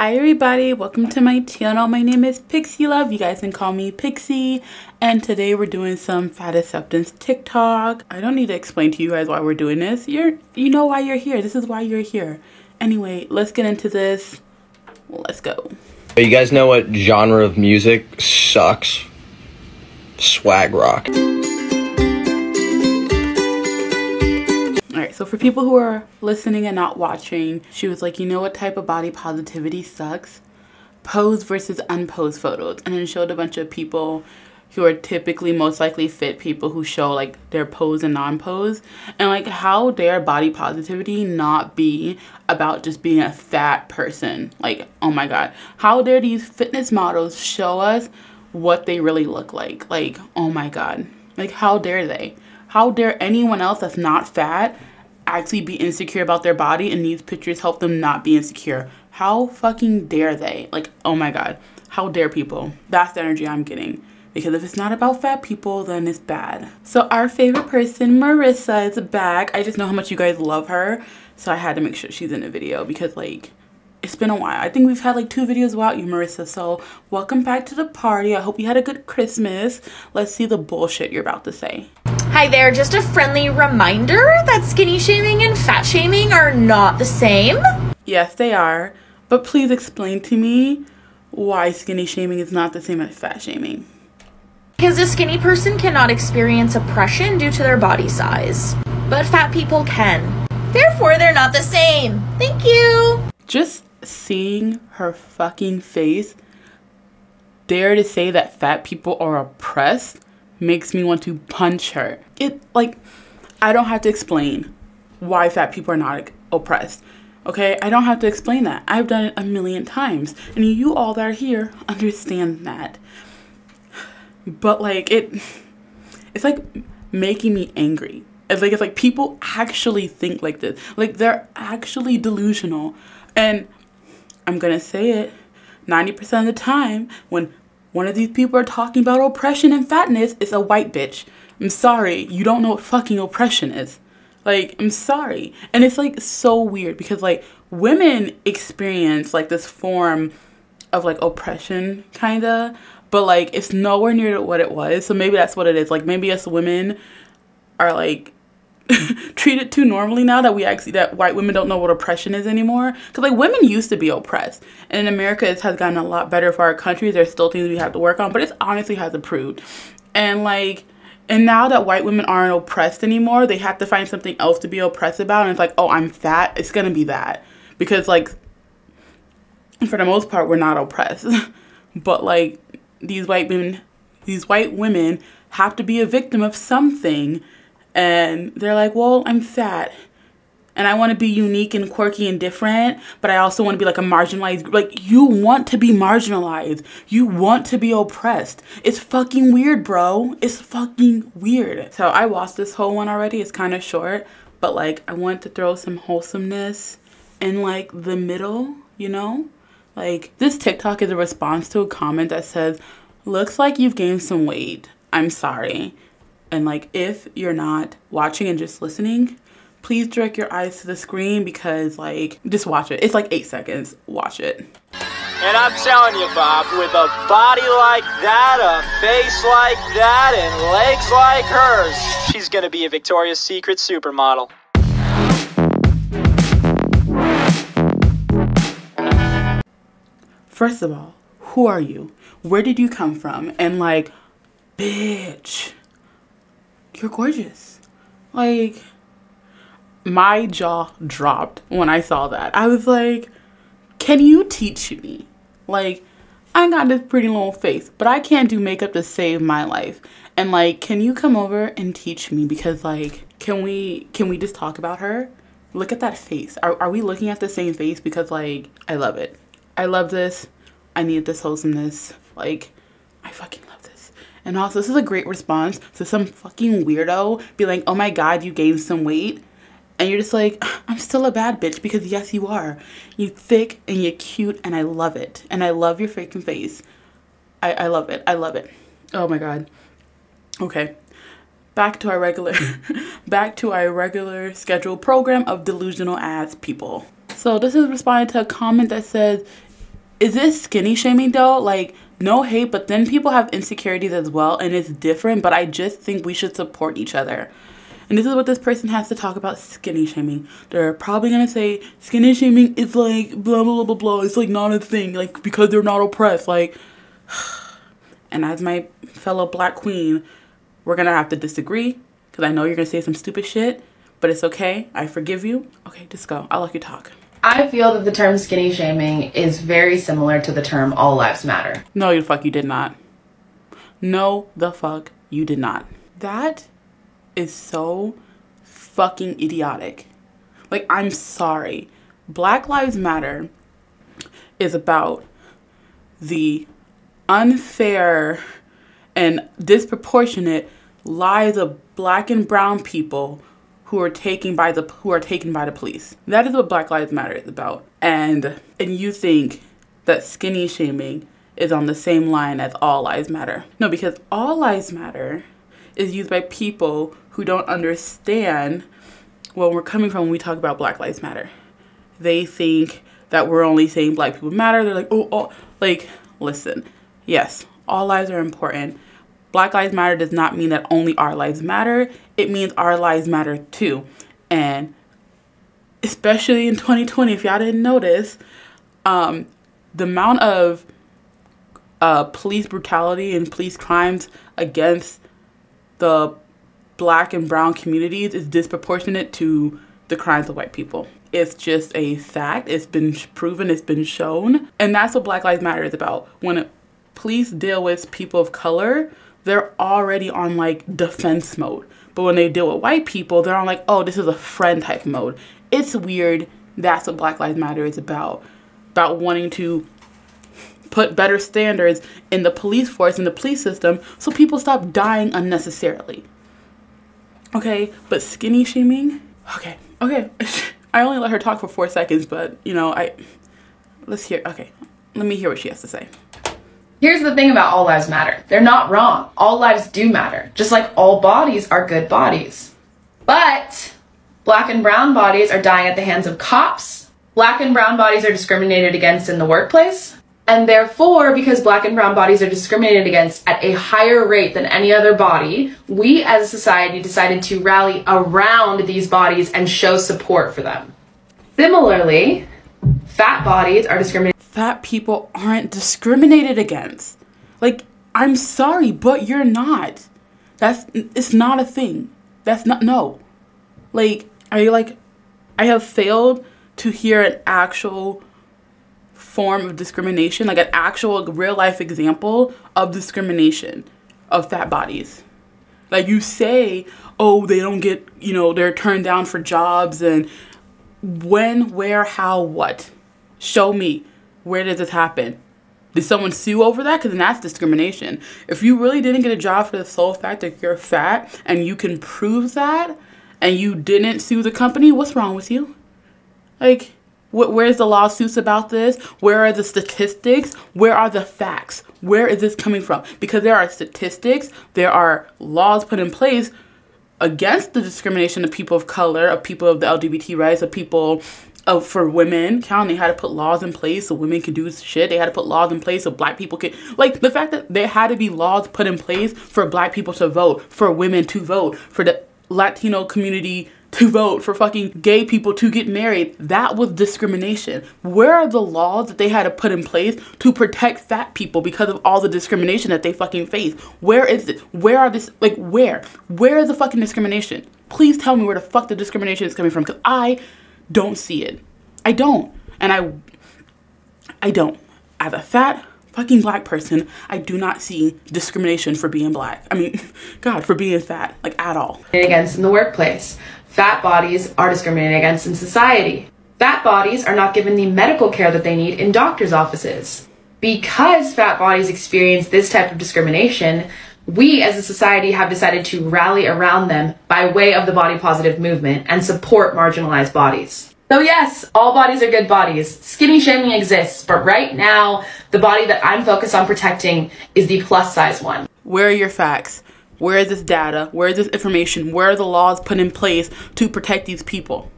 Hi everybody, welcome to my channel. My name is Pixie Love. You guys can call me Pixie. And today we're doing some fat acceptance TikTok. I don't need to explain to you guys why we're doing this. You know why you're here. This is why you're here. Anyway, let's get into this. Let's go. You guys know what genre of music sucks? Swag rock. Alright, so for people who are listening and not watching, she was like, you know what type of body positivity sucks? Pose versus unposed photos. And then showed a bunch of people who are typically most likely fit people who show like their pose and non-pose. And like, how dare body positivity not be about just being a fat person? Like, oh my god. How dare these fitness models show us what they really look like? Like, oh my god. Like, how dare they? How dare anyone else that's not fat actually be insecure about their body and these pictures help them not be insecure? How fucking dare they? Like, oh my god. How dare people? That's the energy I'm getting. Because if it's not about fat people, then it's bad. So our favorite person, Marissa, is back. I just know how much you guys love her. So I had to make sure she's in the video because like, it's been a while. I think we've had like 2 videos about you, Marissa. So welcome back to the party. I hope you had a good Christmas. Let's see the bullshit you're about to say. Hi there, just a friendly reminder that skinny shaming and fat shaming are not the same. Yes, they are. But please explain to me why skinny shaming is not the same as fat shaming. Because a skinny person cannot experience oppression due to their body size, but fat people can. Therefore, they're not the same. Thank you. Just seeing her fucking face dare to say that fat people are oppressed makes me want to punch her. I don't have to explain why fat people are not oppressed. Okay, I don't have to explain that. I've done it a million times. And you all that are here understand that. But like, it's like making me angry. It's like people actually think like this. Like, they're actually delusional. And I'm gonna say it, 90% of the time when one of these people are talking about oppression and fatness, it's a white bitch. I'm sorry, you don't know what fucking oppression is. Like, I'm sorry. And it's like so weird because like women experience like this form of like oppression kinda, but like it's nowhere near what it was. So maybe that's what it is. Like maybe us women are like treated too normally now that white women don't know what oppression is anymore. Because like women used to be oppressed, and in America it has gotten a lot better for our country. There's still things we have to work on, but it honestly has improved. And now that white women aren't oppressed anymore, they have to find something else to be oppressed about. And it's like, oh, I'm fat, it's gonna be that. Because like for the most part we're not oppressed. But like these white women have to be a victim of something. And they're like, well, I'm fat and I want to be unique and quirky and different, but I also want to be like a marginalized group. Like, you want to be marginalized. You want to be oppressed. It's fucking weird, bro. It's fucking weird. So I watched this whole one already. It's kind of short, but like I want to throw some wholesomeness in like the middle, you know? Like, this TikTok is a response to a comment that says, looks like you've gained some weight. I'm sorry. And like, if you're not watching and just listening, please direct your eyes to the screen because like, just watch it. It's like 8 seconds. Watch it. And I'm telling you, Bob, with a body like that, a face like that, and legs like hers, she's gonna be a Victoria's Secret supermodel. First of all, who are you? Where did you come from? And like, bitch, you're gorgeous. Like, my jaw dropped when I saw that. I was like, can you teach me? Like, I got this pretty little face, but I can't do makeup to save my life. And like, can you come over and teach me? Because like, can we just talk about her? Look at that face. Are we looking at the same face? Because like, I love it. I love this. I need this wholesomeness. Like, I fucking love this. And also, this is a great response to some fucking weirdo be like, oh my god, you gained some weight. And you're just like, I'm still a bad bitch, because yes, you are. You thick and you're cute and I love it. And I love your freaking face. I love it. I love it. Oh my god. Okay. Back to our regular scheduled program of delusional ass people. So this is responding to a comment that says, Is this skinny shaming though? Like, no hate, but then people have insecurities as well, and it's different, but I just think we should support each other. And this is what this person has to talk about skinny shaming. They're probably going to say skinny shaming is like blah, blah, blah, blah. It's like not a thing, like because they're not oppressed. Like, and as my fellow black queen, we're going to have to disagree because I know you're going to say some stupid shit, but it's okay. I forgive you. Okay, just go. I'll let you talk. I feel that the term skinny shaming is very similar to the term all lives matter. No, you fuck, you did not. No, the fuck, you did not. That is so fucking idiotic. Like, I'm sorry. Black Lives Matter is about the unfair and disproportionate lives of black and brown people who are taken by the police. That is what Black Lives Matter is about. And you think that skinny shaming is on the same line as all lives matter. No, because all lives matter is used by people who don't understand where we're coming from when we talk about Black Lives Matter. They think that we're only saying black people matter. They're like, oh, like, listen, yes, all lives are important. Black Lives Matter does not mean that only our lives matter. It means our lives matter too. And especially in 2020, if y'all didn't notice, the amount of police brutality and police crimes against the black and brown communities is disproportionate to the crimes of white people. It's just a fact. It's been proven. It's been shown. And that's what Black Lives Matter is about. When police deal with people of color, they're already on like defense mode. But when they deal with white people, they're on like, oh, this is a friend type mode. It's weird. That's what Black Lives Matter is about. About wanting to put better standards in the police force, in the police system, so people stop dying unnecessarily. Okay, but skinny shaming? Okay. I only let her talk for 4 seconds, but, you know, let me hear what she has to say. Here's the thing about all lives matter. They're not wrong. All lives do matter, just like all bodies are good bodies. But black and brown bodies are dying at the hands of cops. Black and brown bodies are discriminated against in the workplace. And therefore, because black and brown bodies are discriminated against at a higher rate than any other body, we as a society decided to rally around these bodies and show support for them. Similarly, fat bodies are discriminated. Fat people aren't discriminated against. Like, I'm sorry, but you're not. It's not a thing. No. Like, I have failed to hear an actual form of discrimination, like an actual real life example of discrimination of fat bodies. Like, you say, oh, they don't get, you know, they're turned down for jobs, and when, where, how, what? Show me. Where did this happen? Did someone sue over that? Because then that's discrimination. If you really didn't get a job for the sole fact that you're fat and you can prove that and you didn't sue the company, what's wrong with you? Like, where's the lawsuits about this? Where are the statistics? Where are the facts? Where is this coming from? Because there are statistics, there are laws put in place against the discrimination of people of color, of people of the LGBT rights, of people for women. They had to put laws in place so women could do shit. They had to put laws in place so black people could, like, the fact that there had to be laws put in place for black people to vote, for women to vote, for the Latino community to vote, for fucking gay people to get married. That was discrimination. Where are the laws that they had to put in place to protect fat people because of all the discrimination that they fucking face? Where is it? Where are this, like, where is the fucking discrimination? Please tell me where the fuck the discrimination is coming from, because I don't see it. I don't. And I don't. As a fat fucking black person, I do not see discrimination for being black. I mean, God, for being fat, like, at all. Against in the workplace. Fat bodies are discriminated against in society. Fat bodies are not given the medical care that they need in doctors' offices. Because fat bodies experience this type of discrimination, we as a society have decided to rally around them by way of the body positive movement and support marginalized bodies. So yes, all bodies are good bodies. Skinny shaming exists, but right now, the body that I'm focused on protecting is the plus size one. Where are your facts? Where is this data? Where is this information? Where are the laws put in place to protect these people?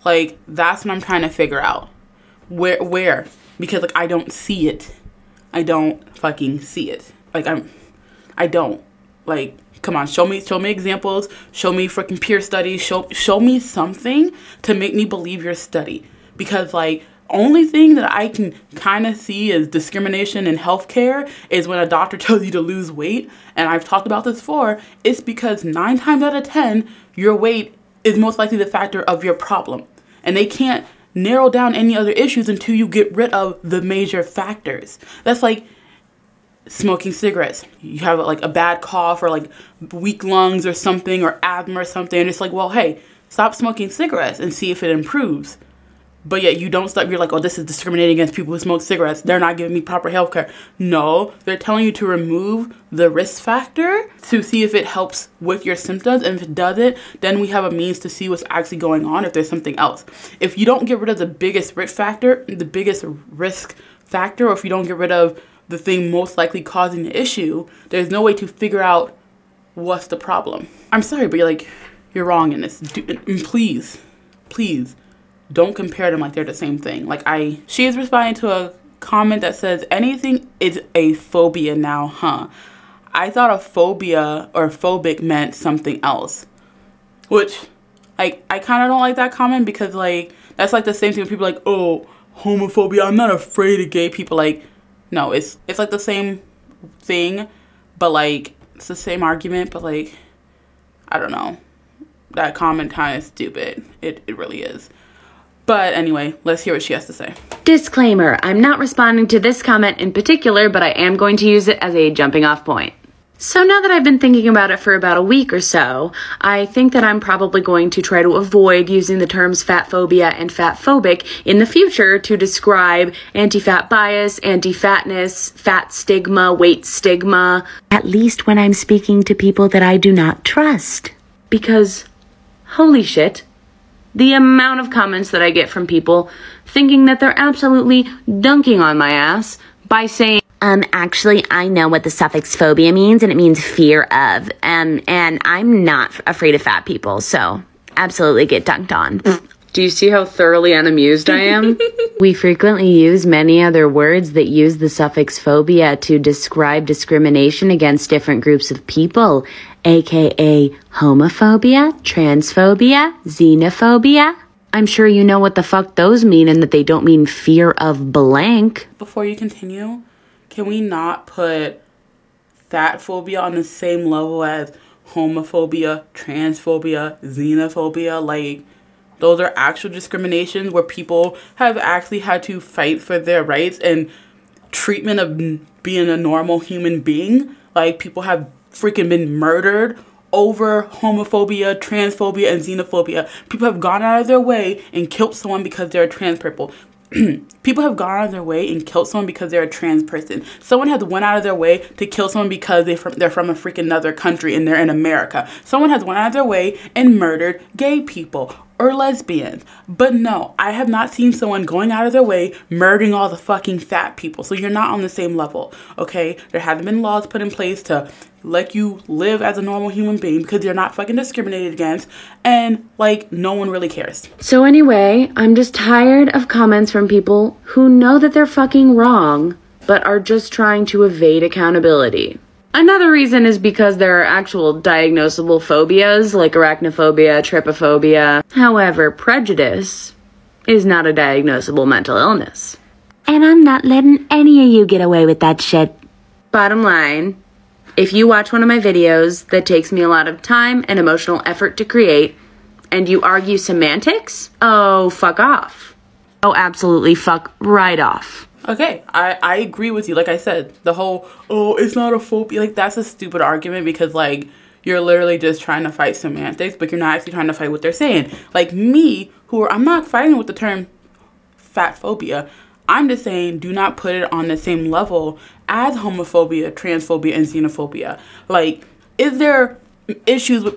Like, that's what I'm trying to figure out. Where? because like I don't see it. I don't fucking see it. Like I don't. Like, come on, show me examples, show me freaking peer studies, show me something to make me believe your study. Because like only thing that I can kind of see as discrimination in healthcare is when a doctor tells you to lose weight. And I've talked about this before. It's because 9 times out of 10, your weight is most likely the factor of your problem. And they can't narrow down any other issues until you get rid of the major factors. That's like smoking cigarettes. You have like a bad cough or like weak lungs or something, or asthma or something. And it's like, well, hey, stop smoking cigarettes and see if it improves. But yet you don't stop. You're like, oh, this is discriminating against people who smoke cigarettes. They're not giving me proper health care. No, they're telling you to remove the risk factor to see if it helps with your symptoms. And if it doesn't, then we have a means to see what's actually going on if there's something else. If you don't get rid of the biggest risk factor, or if you don't get rid of the thing most likely causing the issue, there's no way to figure out what's the problem. I'm sorry, but you're wrong in this. Please. Don't compare them like they're the same thing. She is responding to a comment that says, anything is a phobia now, huh? I thought a phobia or phobic meant something else. Which, I kind of don't like that comment because, that's like the same thing when people are like, oh, homophobia, I'm not afraid of gay people. No, it's like the same thing, but, it's the same argument, but, I don't know. That comment kind of stupid. It really is. But anyway, let's hear what she has to say. Disclaimer, I'm not responding to this comment in particular, but I am going to use it as a jumping off point. So now that I've been thinking about it for about a week or so, I think that I'm probably going to try to avoid using the terms fat phobia and fat phobic in the future to describe anti-fat bias, anti-fatness, fat stigma, weight stigma, at least when I'm speaking to people that I do not trust. Because, holy shit, the amount of comments that I get from people thinking that they're absolutely dunking on my ass by saying, actually, I know what the suffix phobia means, and it means fear of, and I'm not afraid of fat people, so absolutely get dunked on. Do you see how thoroughly unamused I am? We frequently use many other words that use the suffix phobia to describe discrimination against different groups of people, aka homophobia, transphobia, xenophobia. I'm sure you know what the fuck those mean and that they don't mean fear of blank. Before you continue, can we not put fat phobia on the same level as homophobia, transphobia, xenophobia? Those are actual discriminations where people have actually had to fight for their rights and treatment of being a normal human being. People have freaking been murdered over homophobia, transphobia, and xenophobia. People have gone out of their way and killed someone because they're a trans people. People have gone out of their way and killed someone because they're a trans person. Someone has went out of their way to kill someone because they're from a freaking another country and they're in America. Someone has went out of their way and murdered gay people or lesbians. But no, I have not seen someone going out of their way murdering all the fucking fat people. So you're not on the same level, okay? There haven't been laws put in place to let you live as a normal human being because you're not fucking discriminated against, and no one really cares. So anyway, I'm just tired of comments from people who know that they're fucking wrong, but are just trying to evade accountability. Another reason is because there are actual diagnosable phobias like arachnophobia, trypophobia. However, prejudice is not a diagnosable mental illness. And I'm not letting any of you get away with that shit. Bottom line, if you watch one of my videos that takes me a lot of time and emotional effort to create, and you argue semantics, oh, fuck off. Oh, absolutely fuck right off. Okay, I agree with you. Like I said, the whole, oh, it's not a phobia, that's a stupid argument because, you're literally just trying to fight semantics, but you're not actually trying to fight what they're saying. I'm not fighting with the term fat phobia. I'm just saying do not put it on the same level as homophobia, transphobia, and xenophobia. Is there issues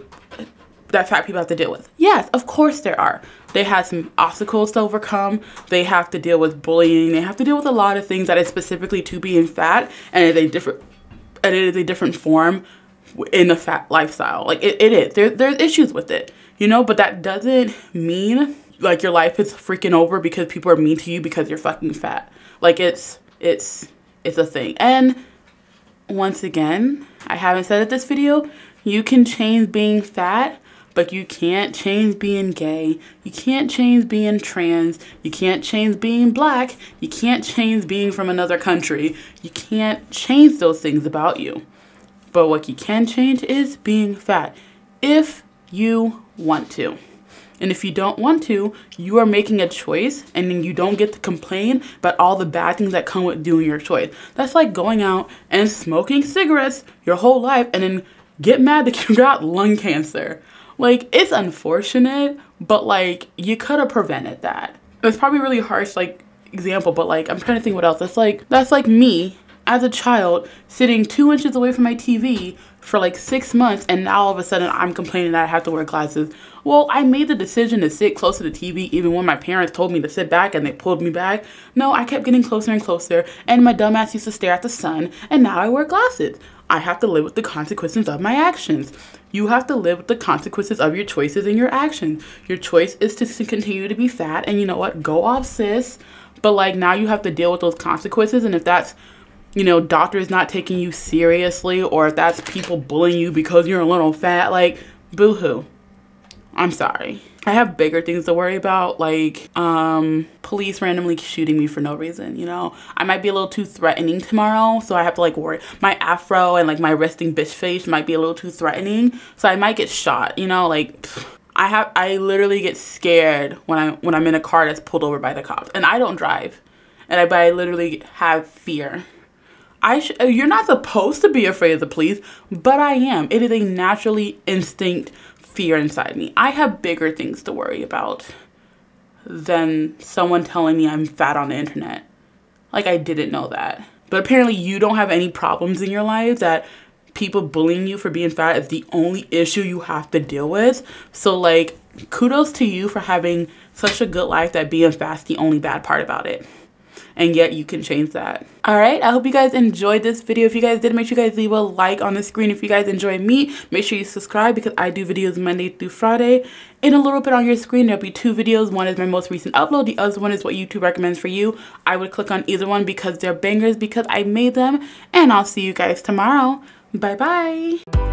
that fat people have to deal with? Yes, of course there are. They have some obstacles to overcome. They have to deal with bullying. They have to deal with a lot of things that is specifically to being fat, and it is a different form in the fat lifestyle. It is. There's issues with it, but that doesn't mean your life is freaking over because people are mean to you because you're fucking fat. Like it's a thing. And once again, I haven't said it this video, you can change being fat, but you can't change being gay. You can't change being trans. You can't change being black. You can't change being from another country. You can't change those things about you. But what you can change is being fat, if you want to. And if you don't want to, you are making a choice, and then you don't get to complain about all the bad things that come with doing your choice. That's like going out and smoking cigarettes your whole life and then get mad that you got lung cancer. Like, it's unfortunate, but like, you could have prevented that. It's probably really harsh, like, example, but like, I'm trying to think what else. That's like me as a child sitting 2 inches away from my TV for like 6 months, and now all of a sudden I'm complaining that I have to wear glasses. Well, I made the decision to sit close to the TV even when my parents told me to sit back and they pulled me back. No, I kept getting closer and closer, and my dumbass used to stare at the sun, and now I wear glasses. I have to live with the consequences of my actions. You have to live with the consequences of your choices and your actions. Your choice is to continue to be fat, and you know what? Go off, sis. But like, now you have to deal with those consequences, and if that's, you know, doctors not taking you seriously, or if that's people bullying you because you're a little fat, like, boo-hoo. I'm sorry. I have bigger things to worry about, like police randomly shooting me for no reason, you know? I might be a little too threatening tomorrow, so I have to like worry. My afro and like my resting bitch face might be a little too threatening, so I might get shot, you know? Like, I literally get scared when I'm in a car that's pulled over by the cops, and I don't drive, but I literally have fear. You're not supposed to be afraid of the police, but I am. It is a naturally instinct fear inside me. I have bigger things to worry about than someone telling me I'm fat on the internet. Like, I didn't know that. But apparently you don't have any problems in your life that people bullying you for being fat is the only issue you have to deal with. So like, kudos to you for having such a good life that being fat's the only bad part about it. And yet you can change that. All right, I hope you guys enjoyed this video. If you guys did, make sure you guys leave a like on the screen. If you guys enjoy me, make sure you subscribe, because I do videos Monday through Friday. In a little bit on your screen, there'll be 2 videos. One is my most recent upload. The other one is what YouTube recommends for you. I would click on either one because they're bangers, because I made them. And I'll see you guys tomorrow. Bye-bye.